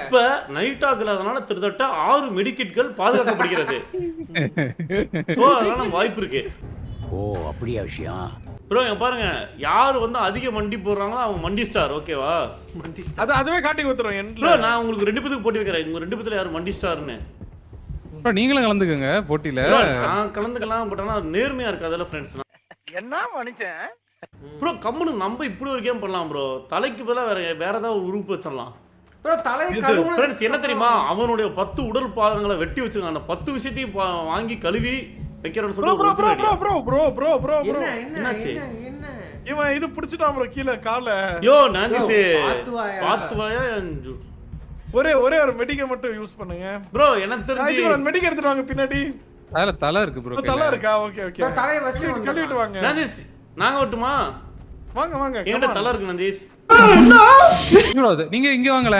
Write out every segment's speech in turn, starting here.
இப்ப நைட் ஆகலாதனால கிட்டத்தட்ட 6 மெடிக்கிட்கள் பாதுகாக்கப்படுகிறது. சோ அதனால வாய்ப்பு இருக்கு. ஓ அப்படியா விஷயம். ப்ரோ இங்க பாருங்க, யார் வந்து அதிக மண்டி போடுறாங்களோ அவங்க மண்டி ஸ்டார். ஓகேவா? அதுவே காட்டி கொடுத்துரும். ப்ரோ நான் உங்களுக்கு 2 பேருக்கு போட்டி வைக்கிறேன். உங்க 2 பேத்துல யார் மண்டி ஸ்டார்னு. ப்ரோ நீங்களும் கலந்துக்கங்க போட்டில. நான் கலந்துக்கலாம், பட் ஆனா நேர்மையா இருக்காதுல ஃப்ரெண்ட்ஸ். என்ன மனுஷன் ப்ரோ கம்முனு நம்ம இப்படி ஒரு கேம் பண்ணலாம் ப்ரோ. தலைக்கு பதிலா வேற ஏதாவது உறுப்பு வச்சிடலாம். ப்ரோ தலை கழுவுன ஃப்ரெண்ட்ஸ் என்ன தெரியுமா, அவனுடைய 10 உடல் பாகங்களை வெட்டி வச்சிருக்காங்க. அந்த 10 விஷயத்தையும் வாங்கி கழுவி வைக்கிறேன்னு சொல்லி என்னாச்சு? இவன் இது புடிச்சிட்டான் ப்ரோ கீழ கால. யோ நான்டிஸ் பாத்துவாயா? ஒரே ஒரு மெடிக்கல் மட்டும் யூஸ் பண்ணுங்க ப்ரோ. எனக்கு தெரிஞ்சு ஒரு மெடிக்கல் எடுத்துட்டு வாங்க பின்னாடி. தலை இருக்கு ப்ரோ. தலை இருக்கா? Okay okay. தலைய வச்சு கழுவிட்டு வாங்க. நான்டிஸ் நாங்க வரட்டுமா? வாங்க என்கிட்ட தலை இருக்கு நான்டிஸ். நீங்க இங்க வாங்கல,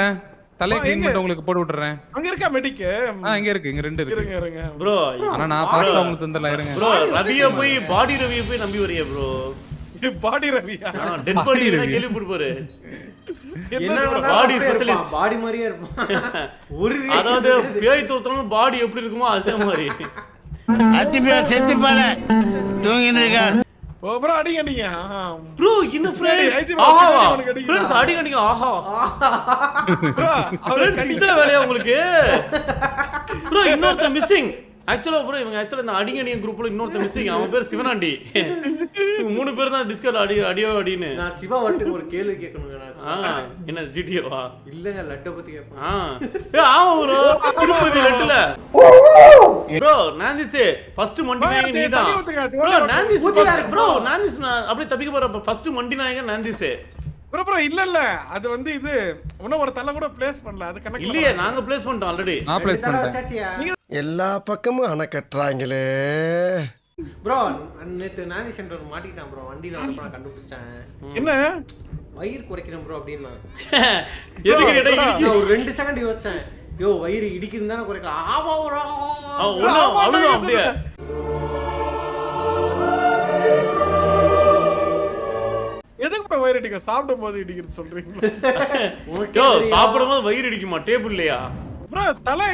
தலையை க்ளீன் பண்ணிட்டு உங்களுக்கு போட்டு விட்டுறேன். அங்க இருக்கா மெடிக்? இங்க இருக்கு, இங்க 2 இருக்கு. இருங்க ப்ரோ ஆனா நான் ஃபாஸ்டா உங்களுக்கு தந்தல. இருங்க ப்ரோ. ரவியை போய் பாடி ரவியை போய் நம்பி வரியா ப்ரோ? பாடி ரவியா? டெட் பாடி கேள்வி போடுவாரு. என்ன பாடி ஸ்பெஷலிஸ்ட். பாடி மாதிரியே இருப்பான். ஒரு அதாவது பேய் தோத்தறனால பாடி எப்படி இருக்குமோ அதே மாதிரி. அத்திப்பே செத்துப்பால தூங்கிட்டு இருக்கா. ஓ ப்ரோ அடிங்க நீங்க. ப்ரோ இன்ன ஃப்ரெண்ட்ஸ் ஆஹா ஃப்ரெண்ட்ஸ் அடிங்க ஆஹா ப்ரோ ஃப்ரெண்ட்ஸ் இந்த வேலையா உங்களுக்கு? ப்ரோ இன்னொருத்த மிஸ்ஸிங். ஆக்சுவலா ப்ரோ இவங்க ஆக்சுவலா இந்த அடிங்கடிங்க குரூப்ல இன்னொருத்த மிஸ்ஸிங். அவன் பேர் சிவனாண்டி. இவங்க 3 பேர் தான் டிஸ்கல் அடியோ அடின்னு. நான் சிவா வட்டு ஒரு கேள்வி கேட்கணுங்க. என்ன ஜிடிஓவா? இல்லங்க லட்ட பத்தி கேட்பேன். ஆமா ப்ரோ திருப்பதி லட்டுல. ப்ரோ நான்டிஸ் ஃபர்ஸ்ட் மண்டி நாயகன் நீதான். ப்ரோ நான்டிஸ் ப்ரோ நான்டிஸ் அப்படியே தப்பிக்க போற ஃபர்ஸ்ட் மண்டி நாயகன் நான்டிஸ். ப்ரோ இல்ல அது வந்து இது இன்னும் ஒரு தலை கூட ப்ளேஸ் பண்ணல. அது கணக்கு இல்லையே, நாங்க ப்ளேஸ் பண்ணிட்டோம் ஆல்ரெடி. நான் ப்ளேஸ் பண்ணிட்டேன். எல்லா பக்கமும் அணை கட்டுறாங்களே. ப்ரோ நேத்து நானி சென்டர் மாட்டிட்டான் ப்ரோ. வண்டியில வந்து நான் கண்டுபிடிச்சேன். என்ன வயிறு குறைக்கணும் ப்ரோ அப்படினா. எதுக்கு இடையில ஒரு 2 செகண்ட் யோசிச்சேன். யோ வயிறு இடிக்குதுன்னு தானே குறைக்கலாம். ஆமா ப்ரோ. அவ்வளவுதான் அப்படியே. எதுக்கு ப்ரோ வயிறு இடிக்க? சாப்பிடும் போது இடிக்கிறது சொல்றீங்க? யோ சாப்பிடும்போது வயிறு இடிக்குமா? டேபிள் இல்லையா ப்ரோ? தலை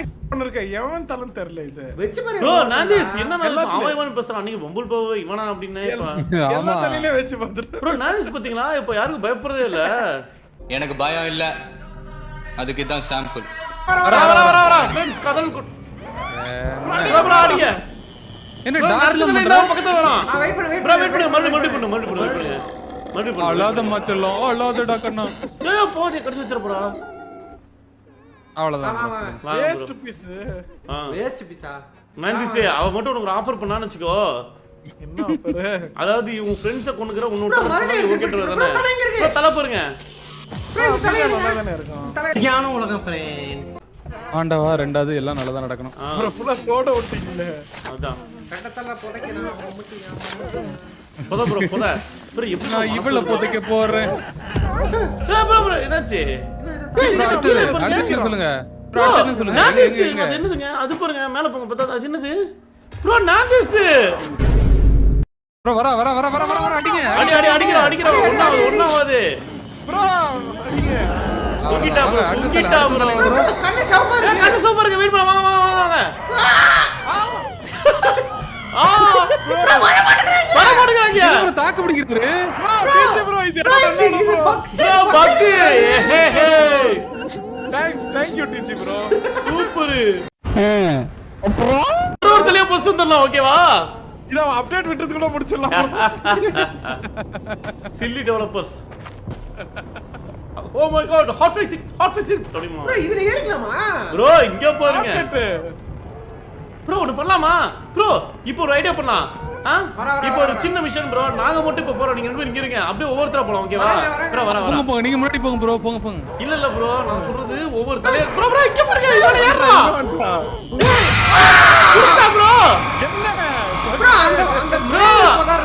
இருக்க எவன் தலை தெரியல. இது வெச்சு பாரு ப்ரோ. நான்டிஸ் என்ன அவன் பேசுறான். நீங்க பொம்பல் போவ இவனா அப்படினே. எல்லா தலையிலே வெச்சு பாத்துட்டு ப்ரோ நான்டிஸ் பாத்தீங்களா இப்போ யாருக்கும் பயப்படுறதே இல்ல. எனக்கு பயம் இல்ல, அதுக்கு தான் சாம்பிள். வர ஃப்ரெண்ட்ஸ் கதல் ப்ரோ அடிங்க. என்ன டார்ச்ல பண்ற? பக்கத்துல வரான். வெயிட் பண்ணு ப்ரோ வெயிட் பண்ணு. மறுபடியும் அல்லாத மச்சலாம் அல்லாதடா கண்ணா. ஏய் போதே கடிச்சு வச்சற ப்ரோ. அவ்வளவுதான். Waste piece. வேஸ்ட் பீஸா? நான்டிஸ் அவ மட்டும் உனக்கு ஆஃபர் பண்ணான்னு வெச்சுக்கோ. என்ன ஆஃபர்? அதாவது உன் ஃப்ரெண்ட்ஸ கொன்னுக்குற உன்னோட ஓகேட்டற தானே. ப்ரோ தலை பாருங்க. நல்லாதானே இருக்கும். ஞான உலகம் ஃப்ரெண்ட்ஸ். ஆண்டவா ரெண்டாவது எல்லாம் நல்லதா நடக்கணும். ப்ரோ ஃபுல்லா தோட விட்டீங்களே. அதான் கட்டத்தல புதைக்கணும். போதா ப்ரோ போதா. ப்ரோ எப்படி நான் இவள புதைக்க போறேன். ப்ரோ என்னாச்சு? அடுத்து சொல்லுங்க. ப்ரோ அடுத்து சொல்லுங்க. நான்டிஸ் அது என்னதுங்க? அது பாருங்க மேல போங்க பார்த்தா அது என்னது? ப்ரோ நான்டிஸ் ப்ரோ வர அடிங்க. அடிக்கிற ஒண்ணாவது ப்ரோ அடிங்க. தூக்கிட்டா ப்ரோ. கண்ணு சவுப்பா இருக்கு. கண்ணு சூப்பர் இருக்கு. வெயிட் பண்ணு. வாங்க. வர மாட்டேங்கறாங்க. ப்ரோ தாக்கு பிடிக்குது. ப்ரோ இது ப்ரோ பக்கு. தேங்க் யூ டிஜி ப்ரோ. சூப்பர். ஒரு தலிய பஸ் வந்துடலாம். ஓகேவா? இத அப்டேட் விட்டது கூட முடிச்சிடலாம். Silly developers. Oh my god hot fixing தெரியுமா? ப்ரோ இதுல ஏறிக்கலாமா? ப்ரோ இங்க பாருங்க. ப்ரோ ஒன்னு பண்ணலாமா? ப்ரோ இப்போ ஒரு ஐடியா பண்ணலாம். இப்போ ஒரு சின்ன மிஷன் ப்ரோ. நாங்க மட்டும் இப்போ போறோம். நீங்க 2 பேரும் இங்க இருங்க. அப்படியே ஒவ்வொருத்தரா போலாம். ஓகேவா? ப்ரோ வர போங்க. நீங்க முன்னாடி போங்க ப்ரோ. போங்க. இல்ல ப்ரோ நான் சொல்றது ஒவ்வொரு தலைய ப்ரோ இங்க பாருங்க. இதோட ஏறா. ப்ரோ ப்ரோ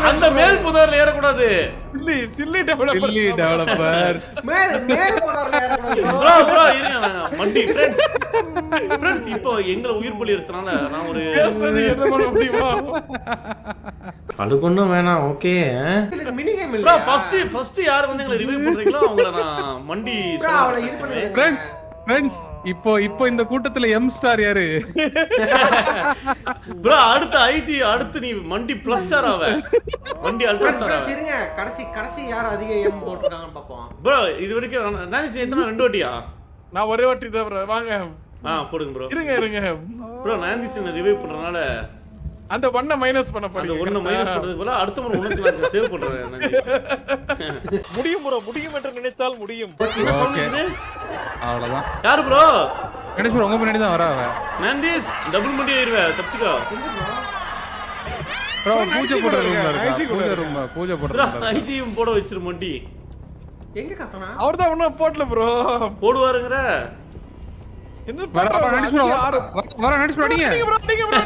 அந்த மேல் புதர்ல ஏற கூடாது. Chilli developers. மேல் போறல ஏற கூடாது. ப்ரோ இருங்க நாங்க மண்டி ஃப்ரெண்ட்ஸ் இப்போ எங்களை உயிர் பலி எடுத்தனால நான் ஒரு பேசுறது என்ன பண்ண முடியுமா? அதுக்கு வேணாம். ஓகே மினி கேம் இல்ல. ப்ரோ ஃபர்ஸ்ட் யார் வந்து எங்களை ரிவைவ் பண்றீங்களோ அவங்கள நான் மண்டி ஃப்ரெண்ட்ஸ் ஃப்ரெண்ட்ஸ் இப்போ இந்த கூட்டத்துல எம் ஸ்டார் யாரு? ப்ரோ அடுத்து ஐஜி, அடுத்து நீ மண்டி பிளஸ் ஸ்டார் ஆவ. மண்டி அல்ட்ரா ஸ்டார் ஆவ. இருங்க, கடைசி யார் அதிக எம் போட்டுருக்காங்கன்னு பாப்போம். ப்ரோ இது வரைக்கும் நானிஸ் எத்தனை 2 வாட்டியா? நான் ஒரே வாட்டி தான் bro. வாங்க. போடுங்க ப்ரோ. இருங்க. ப்ரோ நானிஸ் ரிவைவ் பண்றனால அந்த 1 மைனஸ் பண்ண அந்த போறீங்க. 1 மைனஸ் பண்றது போல அடுத்த முறை உனக்கு நான் சேவ் பண்றேன் நானிஸ். முடியும் bro, முடியும் என்று நினைத்தால் முடியும். என்ன ஓகே சொல்லுது? அவ்வளவுதான். யாரு ப்ரோ? கணேஷ் ப்ரோ உங்க முன்னாடி தான் வரா அவ. நானிஸ் டபுள் மண்டி ஏறுவே, தப்பிச்சுக்கோ. ப்ரோ பூஜை போடுற ரூம்ல ஐஜி இருக்கா? கூட பூஜை போடுற ப்ரோ ரூம்ல. ஐஜியும் போட வச்சிரு மண்டி. எங்க கத்தனா? அவர்தான் இன்னும் போடல bro. போடுவாருங்கற. என்ன வர கணேஷ் ப்ரோ வர கணேஷ் ப்ரோ அடிங்க. நீங்க bro.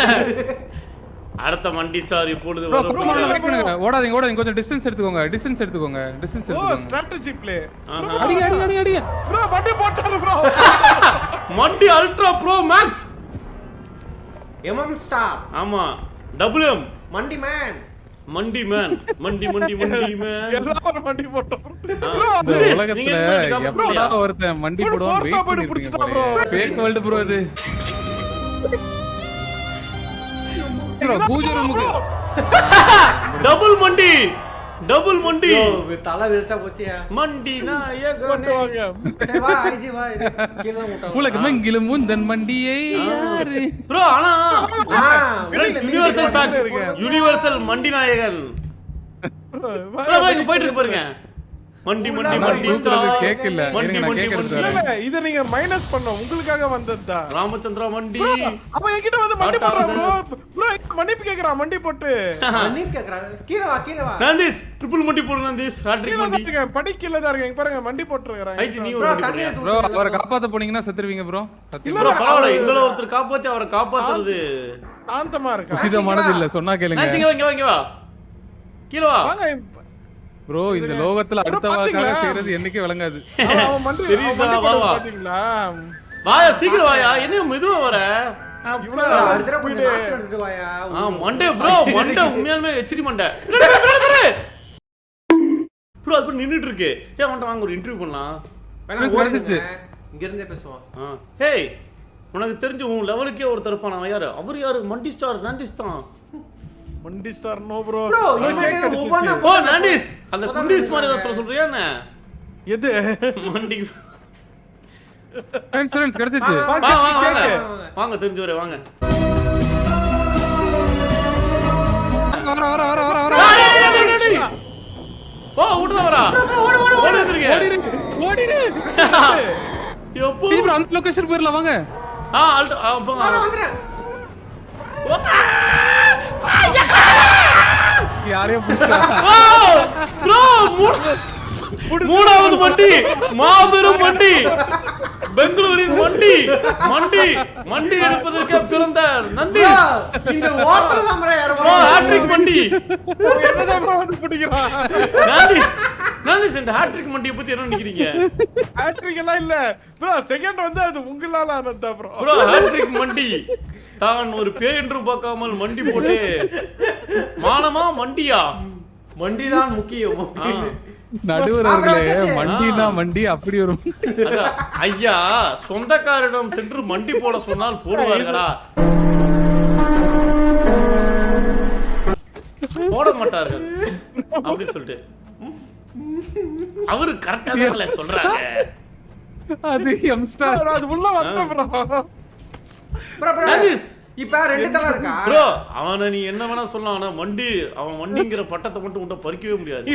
அடுத்த மண்டி ஸ்டார் இப்பொழுது ப்ரோ வரும். வெயிட் பண்ணுங்க. ஓடாதீங்க கொஞ்சம் டிஸ்டன்ஸ் எடுத்துக்கோங்க. டிஸ்டன்ஸ் ஓ எடுத்துக்கோங்க. Strategy play. ஆஹா. அடிங்க. bro மண்டி போட்டாரு bro. மண்டி ultra pro max. MM star. ஆமா டபுள் எம் மண்டி மேன். மண்டி மேன். மண்டி மேன். எல்லாரும் மண்டி போட்டோம். இந்த உலகத்துல எப்படா ஒருத்தன் மண்டி போடுவான் force ஆ வெயிட் போட்டு பண்ணிருக்கீங்க பிடிச்சிட்டா bro. bro. Fake world bro இது. ப்ரோ பூஜை ரூமுக்கு டபுள் மண்டி. தலை வேஸ்டா போச்சியா? மண்டி நாயகனே. போட்டுவாங்க. சரி வா ஐஜி வா. கீழ தான் விட்டாங்க. உலகமெங்கிலும் முந்தன் மண்டியை யாரு? ப்ரோ ஆனா உலகில யுனிவர்சல் ஃபேக்ட். இருக்கு. யுனிவர்சல் மண்டி நாயகன். ப்ரோ இங்க போயிட்டு இருக்கு பாருங்க. மண்டி ஸ்டார். கேக்கல. மண்டி இருங்க நான் மண்டி கேக்குறது மண்டி. வரேன். இல்ல, இத நீங்க மைனஸ் பண்ணோம். உங்களுக்காக வந்ததா? ராமச்சந்திரா மண்டி. அப்ப என்கிட்ட வந்து மண்டி போடுறான் bro. bro மன்னிப்பு கேக்குறான் மண்டி போட்டு. மன்னிப்பு கேக்குறாங்க. கீழ வா. நாந்திஸ் ட்ரிபிள் மண்டி போடு நாந்திஸ். ஹாட்ரிக் மண்டி. இருக்கேன் படிக்கல தான் இருக்கேன். இங்க பாருங்க மண்டி போட்டுறாங்க. ஐஜி நீ ப்ரோ ஒரு தண்ணி மண்டி. எடுத்து ப்ரோ ஊத்துங்க. அவரை காப்பாத்த போனீங்கன்னா செத்துருவீங்க ப்ரோ. சத்தியமா ப்ரோ பரவாயில்லை, எங்களை ஒருத்தர் காப்பாத்தி அவரை காப்பாத்துறது சாந்தமா இருக்கா? உசிதமானது இல்ல சொன்னா கேளுங்க. இங்க வா கீழ வா. வாங்க. ப்ரோ இந்த லோகத்துல அடுத்தவங்களுக்காக செய்யறது என்னைக்கே விளங்காது. அவன் மண்டி தெரியுதா? மண்டி வா, போடுறது வா. பாத்தீங்களா? வாயா சீக்கிரம் வாயா. என்ன மெதுவா வர? இவ்வளவு அடுத்த தடவை கொஞ்சம் நாத்து எடுத்துட்டு வாயா. மண்டே ப்ரோ மண்டே உண்மையாலுமே எச்டி மண்டே. ப்ரோ அது நின்னுட்டு இருக்கு. ஏன் அவன்ட்ட வாங்க ஒரு இன்டர்வியூ பண்ணலாம். வேணா ஓடிச்சு. இங்க இருந்தே பேசுவோம். ஹேய் உனக்கு தெரிஞ்ச உன் லெவலுக்கே ஒருத்தர் இருப்பான். அவன் யாரு? அவர் யாரு? மண்டி ஸ்டார் நாண்டிஸ் தான். மண்டி star no bro. Bro, cake ஒவ்வொன்னா அடிச்சிச்சு. ஓ நாண்டிஸ் அந்த குண்டீஸ் மாதிரி தான் சொல்றியா என்ன? எது? மண்டி ஃப்ரெண்ட்ஸ் கிடைச்சிச்சு. வாங்க தெரிஞ்சவரே வாங்க. வர ஓ விட்டுதா வரா. ஓடிரு. எப்போ ப்ரோ அந்த லொகேஷன் போயிரலாம் வாங்க. போங்க. வந்துறேன். யாரையும் புடிச்சா. ப்ரோ மூணாவது மண்டி. மாபெரும் மண்டி. பெங்களூரின் மண்டி எடுப்பதற்கு பிறந்த நந்தி. இந்த ஓட்டல நம்பற யாரோ ஹாட்ரிக் மண்டி. என்னடா ப்ரோ வந்து பிடிக்கிறான்? நாந்திஸ் இந்த ஹாட்ரிக் மண்டியை பத்தி என்ன நினைக்கிறீங்க? ஹேட்ரிக் எல்லாம் இல்ல ப்ரோ. செகண்ட் வந்து அது உங்களால ஆனதா ப்ரோ. ப்ரோ ஹாட்ரிக் மண்டி. தான் ஒரு பேய் என்றும் பார்க்காமல் மண்டி போட்டு மானமா மண்டியா? மண்டிதான் முக்கியம். நடுவர் அவர்களே மண்டினா மண்டி அப்படி வரும். ஐயா சொந்தக்காரிடம் சென்று மண்டி போட சொன்னால் போடுவார்களா? போட மாட்டார்கள் அப்படின்னு சொல்லிட்டு அவரு கரெக்டா தான் சொல்றாங்க. அது எம் ஸ்டார். அது உள்ள வந்த ப்ரோ. ப்ரோ நாந்திஸ் இப்ப ரெண்டு தலை இருக்கா? ப்ரோ அவனை நீ என்ன வேணா சொல்லலாம். ஆனா அவன் மண்டிங்கிற பட்டத்தை மட்டும் உன்ட்ட பறிக்கவே முடியாது.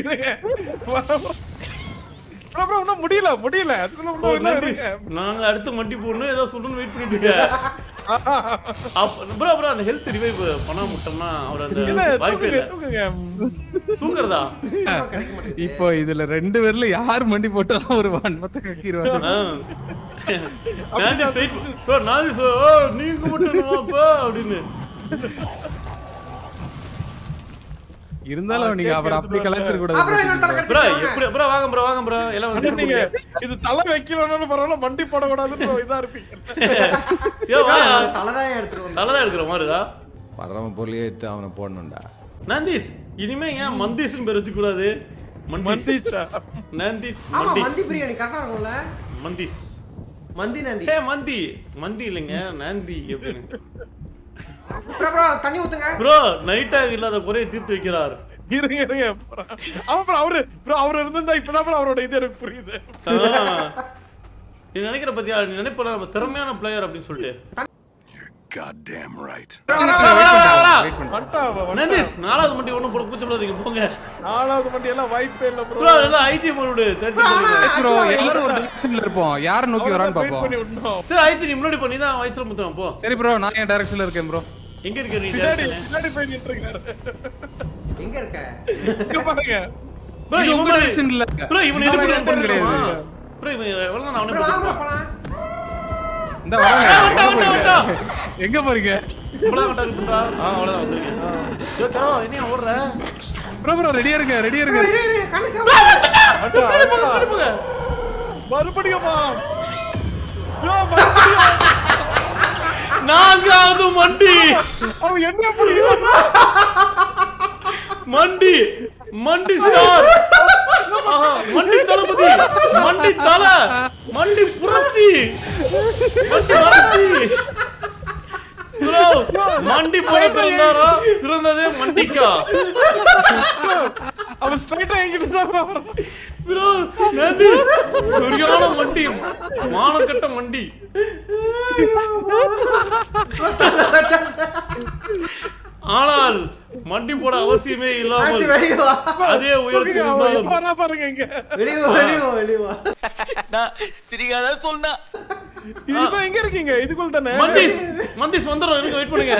ப்ரோ ப்ரோ இன்னும் முடியல. அதுக்குள்ள ஓ, இன்னும் நாந்திஸ், இருக்கு. நாங்க அடுத்து மண்டி போடணும் ஏதோ சொல்லணும்னு வெயிட் பண்ணிட்டு இருக்கேன். ப்ரோ அந்த ஹெல்த் ரிவைவ் பண்ண முட்டோம்னா அவர் அந்த இல்ல வாய்ப்பே இல்ல. தூக்குங்க. தூக்குறதா? கிடைக்க மாட்டேங்குது. இப்போ இதுல ரெண்டு பேர்ல யார் மண்டி போட்டாலும் ஒரு வன்மத்தை கக்கிடுவாங்க. நாந்திஸ் வெயிட் ப்ரோ. நாந்திஸ் நீங்க மட்டும்ப்பா அப்படின்னு இருந்தாலும் நீங்க அவர் அப்படி கலாச்சிர அப்புறம் இன்னொரு தலை கூடாது. ப்ரோ கிடைச்சிச்சு. எப்படி ப்ரோ வாங்க ப்ரோ எல்லாம் வந்து நீங்க இது தலை வைக்கலனாலும் பரவாயில்ல மண்டி போட கூடாது ப்ரோ. இதா இருப்பீங்க. தலை தான் எடுத்துட்டு வந்தேன். தலைதான் எடுக்கிற மாதிரிதா? பரம பொருளையே எடுத்து அவனை போடணும்டா. நாந்திஸ் இனிமே ஏன் மந்திஸ்னு பேர் வச்சு கூடாது? மண்டி ஸ்டார். நாந்திஸ் ஆமா மண்டிஸ் மண்டி பிரியாணி கரெக்டா இருக்கும்ல? மந்திஸ் மந்தி நாந்தி. ஏ மந்தி மந்தி இல்லைங்க நாந்தி எப்படின்னு ப்ரோ தண்ணி ஊத்துங்க. ப்ரோ நைட்டாக இல்லாத குறையை தீர்த்து வைக்கிறார். இருங்க அவர் இருந்தா இப்பதான் அவரோட இது எனக்கு புரியுது. நீ நினைக்கிற பத்தியா நீ நினைப்ப நம்ம திறமையான பிளேயர் அப்படின்னு சொல்லிட்டு நந்தீஷ் 4வது மண்டி ஒண்ணும் போட கூச்சப்படாதீங்க போங்க. 4வது மண்டி எல்லாம் வாய்ப்பே இல்ல ப்ரோ. ப்ரோ எல்லாம் ஐஜி மோடு 30 ப்ரோ எல்லாரும் ஒரு டைரக்ஷன்ல இருப்போம். யாரை நோக்கி வரான்னு பாப்போம். சரி ஐஜி நீ முன்னாடி பண்ணி தான் வயசுல முத்துவேன் போ. சரி ப்ரோ நான் என் டைரக்ஷன்ல இருக்கேன் ப்ரோ. எங்க இருக்க நீ பின்னாடி போய் நின்னு இருக்காரு. எங்க இருக்க? இங்க பாருங்க. ப்ரோ இது உங்க டைரக்ஷன் இல்ல. ப்ரோ இவன் என்ன கிடையாது. பண்ணுறான்? ப்ரோ இவன் எவ்வளவு நான் அவனை பிடிச்சேன். இந்த வராங்க. வட்டா. எங்க போறீங்க? இவ்வளவு வட்டா இருக்குடா. அவ்வளவுதான் வந்திருக்கேன். யோ கரோ என்ன ஓடுற? ப்ரோ ரெடியா இருங்க. இரு கண்ணு மறுபடியும் வா. யோ 4வது மண்டி. அவன் என்ன புரியும்? மண்டி மண்டி ஸ்டார். மண்டி தளபதி மண்டி தல மண்டி புரட்சி மண்டி வளர்ச்சி. ப்ரோ மண்டி போட பிறந்தாரா? பிறந்ததே மண்டிக்கா. அவன் ஸ்ட்ரைட்டா எங்கிட்ட தான் வரான். ப்ரோ நந்தி சரியான மண்டி மானக்கட்ட மண்டி. ஆனால் மண்டி போட அவசியமே இல்லாமல் அதே உயரத்தில் இருந்தாலும் பாருங்க இங்க. வெளிய வா. சிரிக்காத சொன்னா இப்ப எங்க இருக்கீங்க? இதுக்குள்ள தானே? மந்திஸ் வந்துரும். எனக்கு வெயிட் பண்ணுங்க.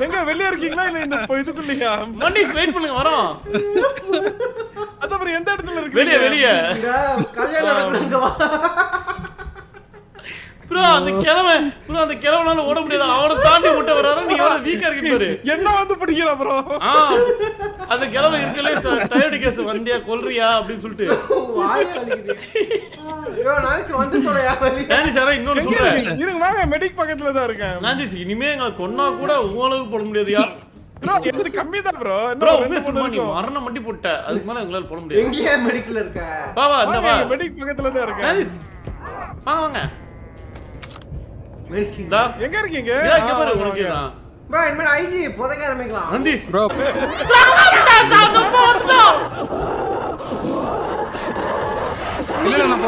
எங்க வெளிய இருக்கீங்களா இல்ல இந்த இதுக்குள்ளயா? மந்திஸ் வெயிட் பண்ணுங்க வரோம். அப்புறம் எந்த இடத்துல இருக்கீங்க? வெளிய கல்யாணம் நடக்குங்க வா. ப்ரோ அந்த கிழவனால ஓட முடியாது. அவனை தாண்டி விட்டு வராரு. நீ எவ்வளவு வீக்கா இருக்கு பாரு. என்ன வந்து பிடிக்கல ப்ரோ. அந்த கிழவன் இருக்கலே டயர்டு கேஸ் வந்தியா கொல்றியா அப்படின்னு சொல்லிட்டு வாய் வலிக்குது. யோ நான்சி வந்து தொலையா வலி. நான்சி சார் இன்னொன்னு சொல்றேன். இருங்க வாங்க மெடிக் பக்கத்துல தான் இருக்கேன். நான்சி இனிமே எங்க கொன்னா கூட உங்களுக்கு போட முடியாதுயா. ப்ரோ இது கம்மி தான் ப்ரோ. ப்ரோ உண்மையா சும்மா நீ மரணம் மட்டும் போட்ட. அதுக்கு மேல உங்களால போட முடியாது. எங்கயா மெடிக்கல்ல இருக்க? வா இந்த வா. மெடிக் பக்கத்துல தான் இருக்கேன். நான்சி வாங்க மெடிக்கல் டா எங்க இருக்கீங்க? இங்க பாரு உனக்கு தான். ப்ரோ இனிமே ஐஜி போதக ஆரம்பிக்கலாம். நந்தீஷ் ப்ரோ இல்ல நான்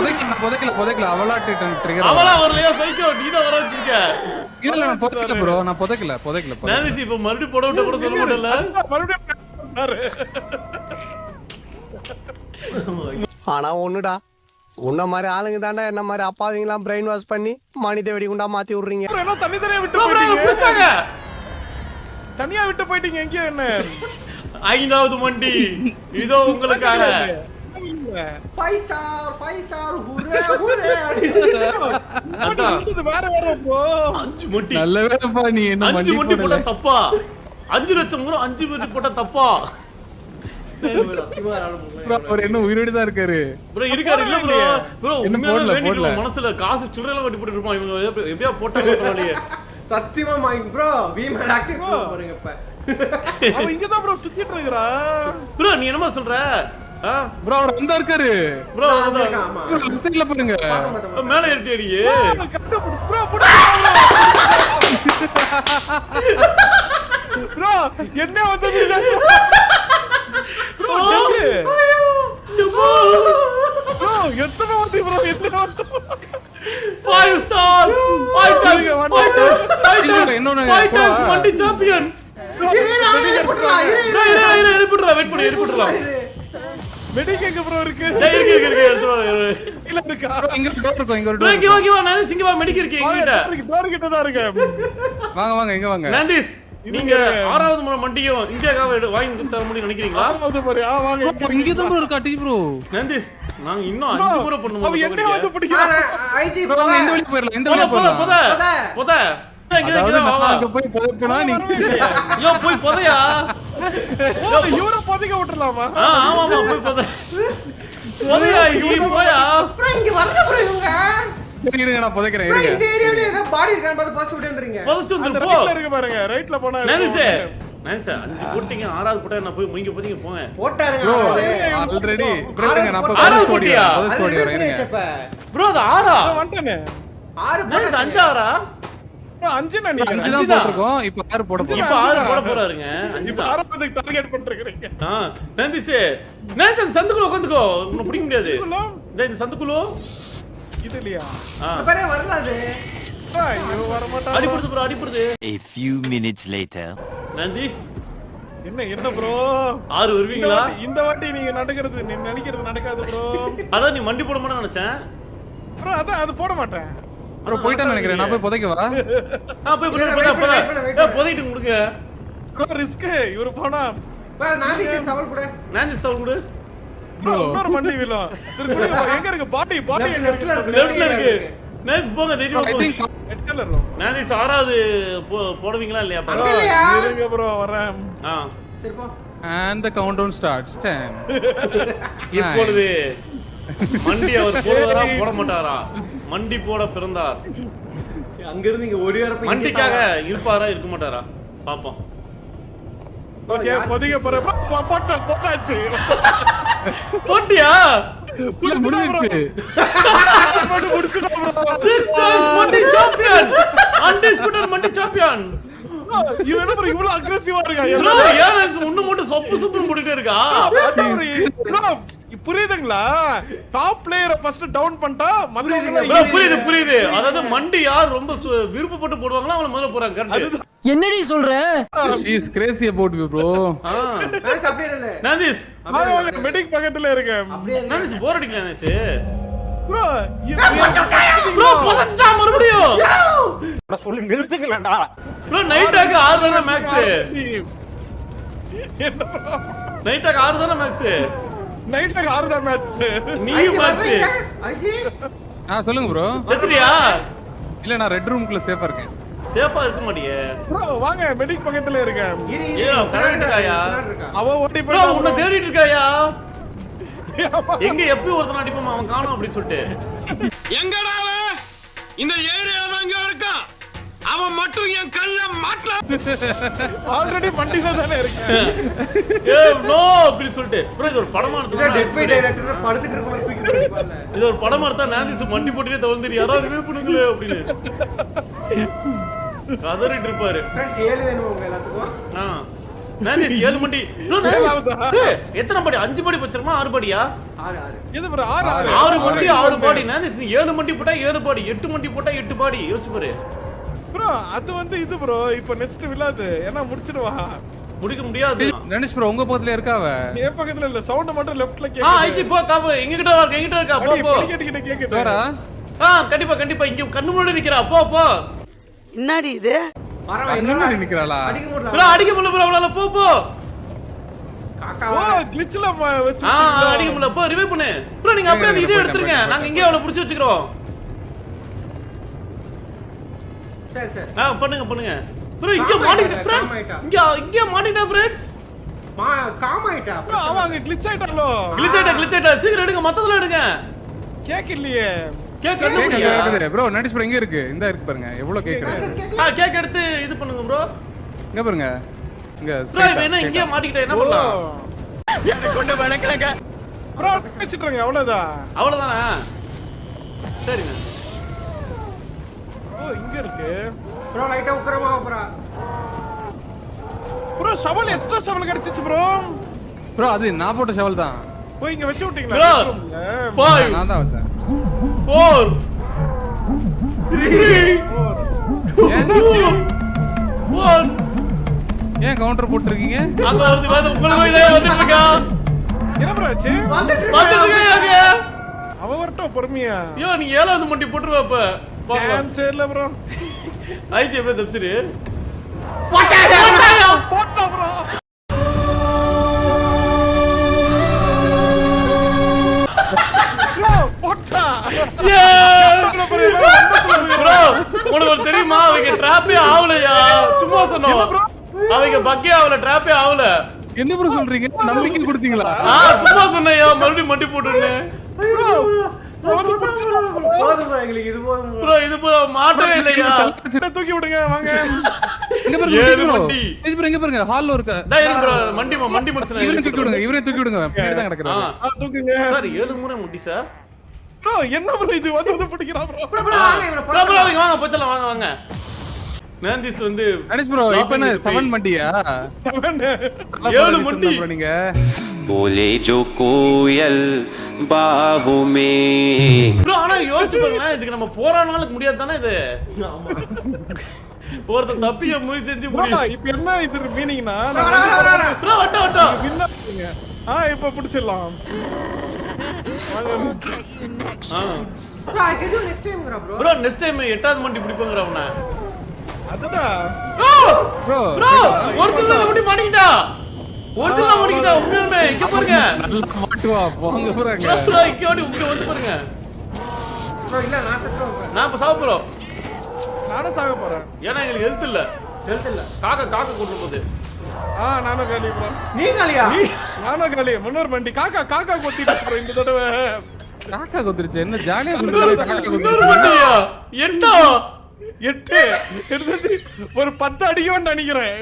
புதைக்கல அவளா ட்ரிகர். அவளா வரலையா சைக்கோ நீ தான் வர வச்சிருக்க. இல்ல நான் புதைக்கல ப்ரோ. நான் புதைக்கல. நான்சி இப்ப மறுபடியும் போட விட்ட கூட சொல்ல மாட்டல. மறுபடியும் ஆனா ஒண்ணுடா, உன்ன மாதிரி ஆளுங்க தாண்டா என்ன மாதிரி அப்பாவிங்களாம் பிரெயின் வாஷ் பண்ணி மனித வெடிகுண்டா மாத்தி விடுறீங்க. எல்லாம் தனியா விட்டு ப்ரோ போயிட்டீங்க. தனியா விட்டு போயிட்டீங்க. எங்க என்ன 5வது மண்டி இதோ உங்களுக்காக. 5 ஸ்டார் ஹூரே அதான் வேற போ. 5 மண்டி நல்ல வேலைப்பா நீ என்ன 5 மண்டி போட்டா தப்பா? 5 லட்சம் முறை 5 மண்டி போட்டா தப்பா? ப்ரோ அவர் என்ன உயிரோட தான் இருக்காரு. ப்ரோ இருக்காரு இல்ல ப்ரோ. ப்ரோ என்ன உண்மையாவே போடல. வேண்டிட்டு மனசுல காசு சில்லறைலாம் வெட்டி போட்டு இருப்பான். இவங்க எப்படியா போட்டாங்க பரவாயில்லையே. சத்தியமா மைண்ட் ப்ரோ வீமன் ஆக்டிவ் பாருங்க இப்ப. அவன் இங்க தான் ப்ரோ சுத்திட்டு இருக்கறா. ப்ரோ நீ என்னமா சொல்ற? ப்ரோ அவர் வந்தா இருக்காரு. ப்ரோ ஆமா லெஃப்ட் சைடுல பாருங்க. மேல ஏறிட்டே அடியே. ப்ரோ ப்ரோ என்ன வந்தது? ப்ரோ ப்ரோ எத்தனை வந்து ப்ரோ என்ன வந்து 5 ஸ்டார் 5 டைம்ஸ் இன்னொன்னு மண்டி சாம்பியன். வெயிட் பண்ணு. மெடிக் எங்க ப்ரோ இருக்கு? இருக்கு எடுத்து வா. இல்ல இருக்கா? இங்க டோர் இருக்கும். இங்க ஒரு ப்ரோ டோர். இங்க வா நான்சி இங்க வா. மெடிக் இருக்கு எங்ககிட்ட. டோர் கிட்ட தான் இருக்கேன். வாங்க இங்க வாங்க. நான்டிஸ் நீங்க 6வது முறை மண்டியும் இந்தியாக்காக வாங்கி தர முடியும்னு நினைக்கிறீங்களா? 6வது முறை வாங்க. இங்க தான் ப்ரோ இருக்கா டீ ப்ரோ. நான்டிஸ் நாங்க இன்னும் 5 முறை பண்ணுவோம். அவ என்ன வந்து பிடிக்கல. ஐஜி ப்ரோ இந்த வழி போயிரலாம். இந்த வழி போத போலாம். அங்க போய் புதைப்பனா நீ யோ போய் போதையா? இவரை புதைக்க விட்டுறலாமா? ஆமா போய் போதையா நீ போயா? ப்ரோ இங்க வரல ப்ரோ இவங்க. சரி இருங்க நான் புதைக்கிறேன். ப்ரோ இருங்க. இந்த ஏரியால ஏதோ பாடி இருக்கான்னு பார்த்து பாஸ் விட்டு வந்துறீங்க. பல்ஸ் வந்து போ. ரைட்ல இருக்கு பாருங்க. ரைட்ல போனா நான்சி 5 போட்டீங்க 6வது போட்டா என்ன போய் முங்க போதீங்க போங்க. போட்டாருங்க ப்ரோ அவரே. ஆல்ரெடி ப்ரோ நான் ஆறாவது ஸ்டோரி போட்டியா? வரேன். இருங்க ப்ரோ அது 6ஆ? வந்துட்டேனே. 6 நைஸ் 5 ஆவரா bro 5 நான் 5 நினைக்கிறேன் தான் போட்டிருக்கோம் இப்போ 6 போட போறோம் இப்போ 6 போட போறாருங்க 5 இப்ப தான் ஆரம்பத்துக்கு டார்கெட் பண்ணிருக்கீங்க நந்திஸ் நைஸ் அந்த சந்துக்குள்ள உட்காந்துக்கோ உன்னை பிடிக்க முடியாது இந்த சந்துக்குள்ள இது இல்லையா பாரு வரல அது ஐயோ வர மாட்டான் அடிபடுது ப்ரோ அடிபடுது A few minutes later. நந்திஸ் என்ன ப்ரோ 6 வருவீங்களா இந்த வாட்டி நீங்க நடக்கிறது நீ நினைக்கிறது நடக்காது ப்ரோ அதான் நீ மண்டி போட மாட்டேன்னு நினைச்சேன் ப்ரோ அதான் அது போட மாட்டேன் ப்ரோ போய்ட்டான்னு நினைக்கிறேன் நான் போய் புதைக்கவா போய் புதைக்கிட்டு கொடுங்க ப்ரோ ரிஸ்க் இவரு போனா பா நான்சி சவால் போடு நந்திஸ் சவுண்ட் கொடு ப்ரோ இன்னொரு மண்டி விழும் சரி கொடுங்க எங்க இருக்கு பாட்டி எங்க இருக்கு லெஃப்ட்ல இருக்கு நைஸ் போங்க தைரியமா ஐ போங்க திங்க் ரெட் கலர் நந்திஸ் 6வது போடுவீங்களா இல்லையா ப்ரோ இல்லையா? இருங்க ப்ரோ வரேன் சரி போ and the countdown starts 10 இப்பொழுது மண்டி அவர் போடுவாரா போட மாட்டாரா மண்டி போட பிறந்தார் அங்க இருந்து இங்க ஓடி வரப்ப மண்டிக்காக இருப்பாரா இருக்க மாட்டாரா பாப்போம் ஓகே பொதிக போற போட்டாச்சு போட்டியா முடிஞ்சிருச்சு முடிச்சிட்டோம் bro 6 times மண்டி சாம்பியன் அன்டிஸ்பியூட்டட் மண்டி சாம்பியன் இவன் என்ன bro இவ்வளவு அக்ரெசிவா இருக்கா ப்ரோ ஏன் ஒண்ணு மட்டும் சொப்புன்னு போட்டுட்டே இருக்கா bro புரியுதுங்களா டாப் பிளேயரை ஃபர்ஸ்ட் டவுன் பண்ணிட்டா மத்தவங்க ப்ரோ புரியுது அதாவது மண்டி யார் ரொம்ப விருப்பப்பட்டு போடுவாங்களோ அவங்க முதல்ல போறாங்க கரெக்ட் என்னடி சொல்ற she is crazy about you bro Nancy அப்படியே இல்ல நந்திஸ் மெடிக் பக்கத்துல இருக்கேன் அப்படியே நந்திஸ் போர் அடிக்கல நந்திஸ் ப்ரோ ப்ரோ போதஸ்டா மறுபடியும் சொல்லி நிறுத்துங்களேடா ப்ரோ நைட் ஆக 6 தான மேக்ஸ் என்ன bro நைட் ஆக 6 தான மேக்ஸ் நைட்ல 6 தான் மேட்ச் நீயும் மேக்ஸ் ஐஜி சொல்லுங்க ப்ரோ செத்துறியா இல்ல நான் ரெட் ரூம்க்குள்ள சேஃபா இருக்கேன் சேஃபா இருக்க மாட்டியே ப்ரோ வாங்க மெடிக் பக்கத்துல இருக்கேன் ஏய் கரெக்ட் இருக்காயா அவ ஓடி ப்ரோ போய் உன்னை தேடிட்டு இருக்காயா எங்க எப்பயும் ஒருத்தன் அடிப்போம் அவன் காணோம் அப்படி சொல்லிட்டு எங்கடா அவன்? இந்த ஏரியால தான் இங்க இருக்கான். அவன் மட்டும் என் கல்ல மாட்டலாம். ஆல்ரெடி மண்டில தானே இருக்கேன் ஏய் நோ அப்படி சொல்லிட்டு ப்ரோ இது ஒரு படமா இத டெட் பை எடுத்து டைரக்டர் படுத்துட்டு இருக்கும்போது தூக்கி போடுவாங்க இது ஒரு படமா எடுத்தா நாந்திஸ் மண்டி போட்டுட்டே தவழ்ந்துட்டு யாரோ ரிவ்யூ பண்ணுங்களே அப்படின்னு கதறிட்டு இருப்பாரு फ्रेंड्स 7 வேணும் உங்க எல்லாத்துக்கும் நாந்திஸ் 7 மண்டி ப்ரோ எத்தனை படி 5 படி பச்சறமா 6 படியா 6 இது ப்ரோ 6 6 மண்டி 6 பாடி நாந்திஸ் நீ 7 மண்டி போட்டா 7 பாடி 8 மண்டி போட்டா 8 பாடி யோசிச்சு பாரு ப்ரோ அது வந்து இது ப்ரோ இப்போ நெக்ஸ்ட் வில்லாது என்ன முடிச்சிடுவா முடிக்க முடியாது கணேஷ் ப்ரோ உங்க பக்கத்துல இருக்காவ என் பக்கத்துல இல்ல சவுண்ட் மட்டும் லெஃப்ட்ல ஐச்சி போ காபு எங்க கிட்ட இருக்கா போ போ கேக்குது கேக்குது வரா கண்டிப்பா இங்க கண்ணு முன்னாடி நிக்கறா போ என்னடி இது வரவ என்ன நிக்கறாளா அடிக்க முடியல ப்ரோ அடிக்க முடியல ப்ரோ அவளால போ காக்கா ஓ கிளிச்ல வெச்சு அடிக்க முடியல போ ரிவைவ் பண்ணு ப்ரோ நீங்க அப்படியே அந்த இதை எடுத்துருங்க நாங்க இங்கே அவளை புடிச்சு வச்சுக்கிறோம் சரி பண்ணுங்க ப்ரோ இங்க மாட்டிட்டே फ्रेंड्स இங்க மாட்டிட்டே फ्रेंड्स காம் ஆயிட்டா ப்ரோ அவங்க கிளிச் ஆயிட்டாலோ கிளிச் ஆயிட்டா சீக்கிரம் எடுங்க மத்ததல எடுங்க கேக் இல்லையே கேக் கண்டுபிடியா இருக்குது ப்ரோ நடிஸ் ப்ரோ எங்க இருக்கு இந்த இருக்கு பாருங்க எவ்வளவு கேக் இருக்கு கேக் எடுத்து இது பண்ணுங்க ப்ரோ இங்க பாருங்க இங்க ப்ரோ வேணா இங்கே மாட்டிட்டே என்ன பண்ணலாம் எனக்கு கொண்டு வணக்கலங்க ப்ரோ வெச்சிடுங்க அவ்வளவுதான் அவ்வளவுதானா சரிங்க ஓ இங்க இருக்கு ப்ரோ லைட்டா உக்கரமா போறா ப்ரோ ஷவல் எக்ஸ்ட்ரா ஷவல் கிடைச்சிச்சு ப்ரோ ப்ரோ அது நான் போட்ட ஷவல் தான் போய் இங்க வெச்சு விட்டீங்களா ப்ரோ 5 நான் தான் வச்சேன் 4 3 1 ஏன் கவுண்டர் போட்டுருக்கீங்க அங்க வந்து உங்களுக்கு இதே வந்துட்டு இருக்கா என்ன ப்ரோ ஆச்சு வந்துட்டு இருக்காங்க அவ வரட்டும் பொறுமையா ஐயோ நீ 7வது மண்டி போட்டுருவ அப்ப சான்ஸ் இல்ல ப்ரோ ஐஜி எப்ப தப்பிச்சிரு போட்டா ப்ரோ போட்டா ப்ரோ உனக்கு தெரியுமா அவங்க டிராப்பே ஆவலையா சும்மா சொன்னோம் அவங்க பக்கே ஆவல டிராப்பே ஆவல என்ன ப்ரோ சொல்றீங்க நம்பிக்கை கொடுத்தீங்களா சும்மா சொன்னையா மறுபடியும் மண்டி போட்டுன்னு போதும் ப்ரோ எங்களுக்கு இது போதும் ப்ரோ இது மாட்டவே இல்லையா தூக்கி விடுங்க வாங்க எங்க பாருங்க ஏழு ப்ரோ மண்டி. இங்க பாருங்க ஹால்ல இருக்க டேய் இருக்கு ப்ரோ மண்டி மனுஷனா இவரே தூக்கி விடுங்க பின்னாடி தான் கிடக்குறாங்க தூக்குங்க சார் 7 முறை முட்டி சார் ப்ரோ என்ன ப்ரோ இது வந்து பிடிக்கிறான் ப்ரோ ப்ரோ ப்ரோ வாங்க இவனை ப்ரோ ப்ரோ வாங்க போச்சலாம் வாங்க வாங்க நான்திஸ் வந்து அனிஷ் ப்ரோ இப்போ என்ன 7 மண்டியா 7 மண்டி ப்ரோ நீங்க बोले जो कोयल बाहों में ப்ரோ ஆனா யோசிச்சு பாருங்க இதுக்கு நம்ம போராடனாலும் முடியாது தானே இது ஆமா ஒருத்தன் தப்பிக்க முயற்சி செஞ்சு ப்ரோ முடியும் இப்போ என்ன இது மீனிங்னா வர ப்ரோ வட்ட இப்போ பிடிச்சிடலாம் bro I can do next time bro bro next time 8வது மண்டி பிடிப்பங்கற அவன அதுதான் ப்ரோ ப்ரோ ஒரிஜினல் எப்படி மாட்டிக்கிட்டா ஒரிஜினல் மாட்டிக்கிட்டா உண்மையாலுமே இங்க பாருங்க நல்லா மாட்டுவா போங்க போறாங்க ப்ரோ இங்க வந்து பாருங்க ப்ரோ இல்ல நான் செத்துறேன் நான் இப்ப சாவ போறோம் நானும் சாக போறேன் ஏன்னா எங்களுக்கு ஹெல்த் இல்ல ஹெல்த் இல்ல காக்க கொண்டு போகுது நானும் காலி ப்ரோ நீ காலியா நானும் காலி முன்னோர் மண்டி காக்கா கொத்திட்டு ப்ரோ இந்த தடவை காக்கா கொத்துருச்சு என்ன ஜாலியா சொல்லுங்க காக்கா இன்னொரு கொத்துருச்சு மண்டியா எட்டா 8 இருந்தது ஒரு 10 அடிக்கும்னு நினைக்கிறேன்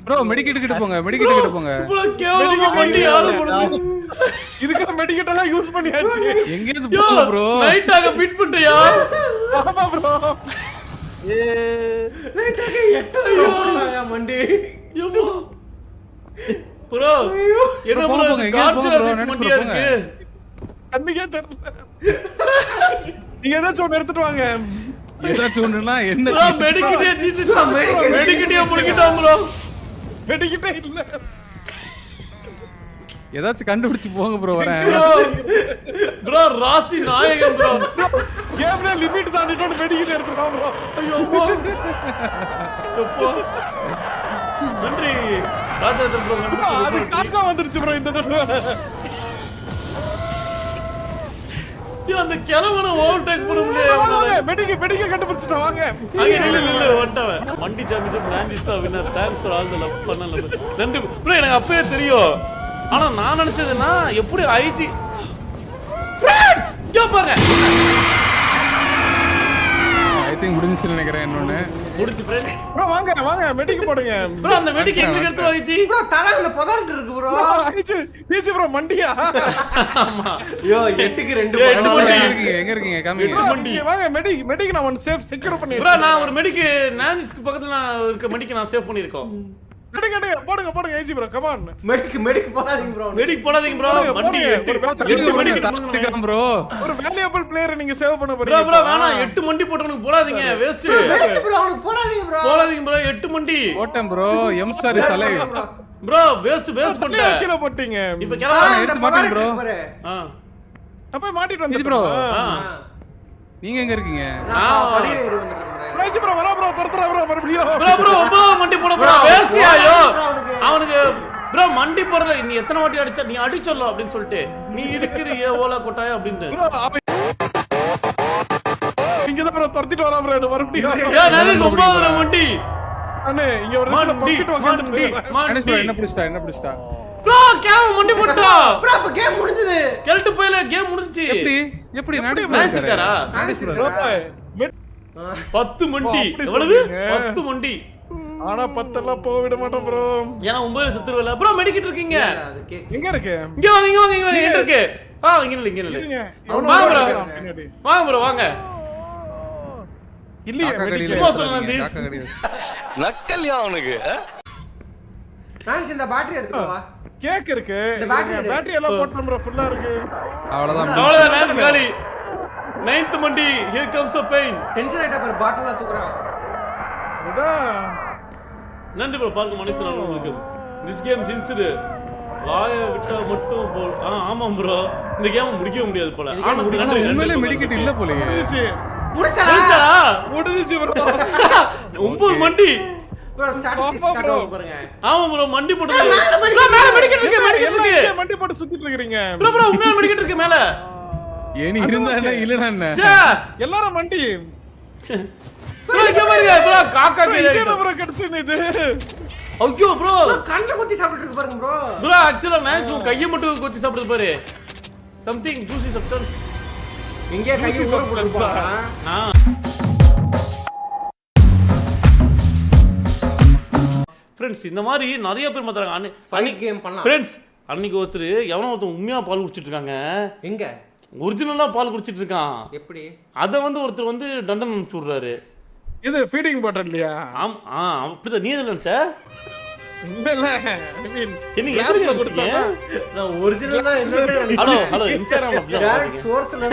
ப்ரோ மெடிக்கெட் கிட்ட போங்க மெடிக்கெட் கிட்ட போங்க இவ்வளவு கேவலமா மண்டி யாரும் போடுறது இதுக்கு மெடிக்கெட் எல்லாம் யூஸ் பண்ணியாச்சு எங்க இருந்து போங்க ப்ரோ நைட் ஆக பிட் பண்ணியா ஆமா ப்ரோ நைட்டாக 8 ஐயோ மண்டி யம்மா ப்ரோ என்ன ப்ரோ போங்க, எங்கேயாவது கார்ச்சர் போங்க bro, அசிஸ்ட் நினைச்சு மண்டியா போங்க. இருக்கு அன்னைக்கே தெரியல நீங்க ஏதாச்சும் ஒன்று எடுத்துட்டு வாங்க ஏதாச்சும் ஒண்ணுனா என்ன ப்ரோ மெடிக்கிட்டே தீத்துட்டா மெடிக்கிட்டே முடிக்கிட்டோம் ப்ரோ மெடிக்கெட்டே இல்ல ஏதாச்சும் கண்டுபிடிச்சு போங்க ப்ரோ வரேன் ப்ரோ ராசி நாயகன் ப்ரோ கேம்ல லிமிட் தாண்டிட்டோம் மெடிக்கெட் எடுத்துறோம் ப்ரோ ஐயோ அம்மா அப்பா நன்றி ராஜராஜன் ப்ரோ அது காக்கா வந்துருச்சு ப்ரோ இந்த தடவை அந்த கிழவனை ஓவர்டேக் பண்ண முடியாது மெடிக்க கண்டுபிடிச்சிட்டோம் வாங்க அங்க நில்லு வட்டவன் மண்டி சாம்பியன்ஷிப் நான்திஸ் தான் winner thanks for all the love பண்ணல நன்றி ப்ரோ எனக்கு அப்பவே தெரியும் ஆனா நான் நினைச்சதுன்னா எப்படி ஐஜி ஃப்ரெண்ட்ஸ் இங்க பாருங்க ஐ திங்க் முடிஞ்சுன்னு நினைக்கிறேன் இன்னொன்னு முடிஞ்சு ஃப்ரெண்ட்ஸ் ப்ரோ வாங்க மெடிக்க போடுங்க ப்ரோ அந்த மெடிக்கு எங்க எடுத்து ஐஜி ப்ரோ தலையில பதறிட்டு இருக்கு ப்ரோ ஈஸி ப்ரோ மண்டியா ஆமா ஐயோ 8க்கு 2 ஏய், எட்டு மண்டி. எங்க இருக்கீங்க காமிங்க Bro, நீங்க வாங்க மெடிக்கு நான் ஒன் சேஃப் செக்யூர் பண்ணி ப்ரோ நான் ஒரு மெடிக்கு நான்திஸ்க்கு பக்கத்துல இருக்க மெடிக்கு நான் சேவ் பண்ணிருக்கோம் எடுங்க போடுங்க easy bro come on medic போடாதீங்க ப்ரோ மெடிக் போடாதீங்க ப்ரோ மண்டி எட்டு மெடிக்கு கொடுங்க ப்ரோ ஒரு வேல்யூபிள் பிளேயரை நீங்க சேவ் பண்ண ப்ரோ போறீங்க ப்ரோ வேணாம் 8 மண்டி போட்டவனுக்கு போடாதீங்க வேஸ்ட் வேஸ்ட் ப்ரோ அவனுக்கு போடாதீங்க ப்ரோ போடாதீங்க ப்ரோ 8 மண்டி ஓட்டம் ப்ரோ எம் ஸ்டார் சலை ப்ரோ வேஸ்ட் பண்ணிட்ட கீழ போட்டீங்க இப்ப கிளம்பா எடுத்து மாட்டேன் bro. ஆ நான் போய் மாட்டிட்டு ஈஸி வந்து ப்ரோ ஆ நீங்க எங்க இருக்கீங்க நான் படியில ஏறி வந்துட்டு இருக்கேன் ஈஸி ப்ரோ வரா ப்ரோ துரத்துறா ப்ரோ மறுபடியும் ப்ரோ 9 மண்டி போட ப்ரோ வேஸ்ட் ஐயோ அவனுக்கு ப்ரோ மண்டி போறல நீ எத்தனை வாட்டி அடிச்ச நீ அடிச்சல்ல அப்படினு சொல்லிட்டு நீ இருக்கிறியே ஓலா கொட்டாய் அப்படினு ப்ரோ இங்க தான் ப்ரோ துரத்திட்டு வரா ப்ரோ மறுபடியும் ஏய் நானே 9 மண்டி அண்ணே இங்க ஒரு இடத்துல மண்டி பக்கிட்டு உட்கார்ந்துட்டு அனிஷ் ப்ரோ மண்டி என்ன பிடிச்சிட்டா ப்ரோ கேம் மண்டி போட்டா ப்ரோ அப்ப கேம் முடிஞ்சது கெல்ட் போயில கேம் முடிஞ்சி எப்படி நடி மேட்ச் இருக்காரா ப்ரோ 10 மண்டி அப்படி எவ்வளவு சொல்றீங்க. 10 மண்டி ஆனா 10 எல்லாம் போக விட மாட்டோம் ப்ரோ ஏனா 9 செத்துருவல ப்ரோ மெடிக்கிட்டு இருக்கீங்க அது கேக் எங்க இருக்கு இங்க வாங்க எங்க இருக்கு இங்க இல்ல இருங்க வாங்க bro. பின்னாடி. வாங்க ப்ரோ வாங்க இல்லையே காக்கா medic. கடியில சும்மா சொன்னா this. காக்கா கடியில நக்கல்யா அவனுக்கு நான் இந்த பேட்டரி எடுத்துட்டு வா கேக் இருக்கு இந்த battery எடு. பேட்டரி எல்லாம் போட்டோம் ப்ரோ ஃபுல்லா இருக்கு அவ்வளவுதான் அவ்வளவுதான் நான்ஸ் காலி 9th Mandi here comes a pain tension ஆயிட்டா பாரு பாட்டில்ல தூக்குறான் அதுதான் நன்றி ப்ரோ பார்க்க அனைத்து நண்பர்களுக்கும் திஸ் கேம் சின்சிடு வாய விட்டா மட்டும் ஆமா ப்ரோ இந்த கேம் முடிக்கவே முடியாது போல ஆனா நன்றி உண்மையிலே மெடிக்கெட் இல்ல போலயே முடிஞ்சிச்சு. முடிச்சடா முடிஞ்சிச்சு ப்ரோ 9 மண்டி ப்ரோ ஸ்டாட்டிஸ்டிக்ஸ் bro. காட்டுவாங்க பாருங்க ஆமா ப்ரோ மண்டி போடுது ப்ரோ மேல மெடிக்கெட் இருக்கு எல்லாம் இங்கே மண்டி போட்டு சுத்திட்டு இருக்கீங்க ப்ரோ உண்மையா மெடிக்கெட் இருக்கு மேல ஏனி இருந்தா என்ன இல்லனா என்ன ச்சே எல்லாரும் மண்டி ப்ரோ இங்க பாருங்க ப்ரோ காக்கா bro, கீழே இங்கே ப்ரோ கிடைச்சுன்னு இது ஐயோ ப்ரோ கண்ணை குத்தி சாப்பிட்டு இருக்கு பாருங்க ப்ரோ ப்ரோ ஆக்சுவலா மேக்ஸ் கையை மட்டும் கொத்தி சாப்பிடுது பாரு சம்திங் ஜூசி சப்ஸ்டன்ஸ் எங்கேயா கையை ஊற போட்டுருப்பாங்க ஃப்ரெண்ட்ஸ் இந்த மாதிரி நிறைய பேர் மாத்துறாங்க ஃபைட் கேம் பண்ணலாம் ஃப்ரெண்ட்ஸ் அன்னைக்கு ஒருத்தர் எவனோ ஒருத்தன் உண்மையா பால் குடிச்சிட்டு இருக்காங்க எங்க ஒரிஜினலா பால் குடிச்சிட்டு இருக்கான். எப்படி அத வந்து ஒருத்தர் வந்து தண்டனை அனுப்பிச்சு விடுறாரு. இது ஃபீடிங் பாட்டில் இல்லையா? ஆம் அப்படிதான். நீ எதுல நினைச்ச? இல்ல ஐ மீன் என்ன எதுல குடிச்சீங்க? நான் ஒரிஜினலா என்ன ஹலோ இன்ஸ்டாகிராம்ல அப்படிதான் டைரக்ட் சோர்ஸ்ல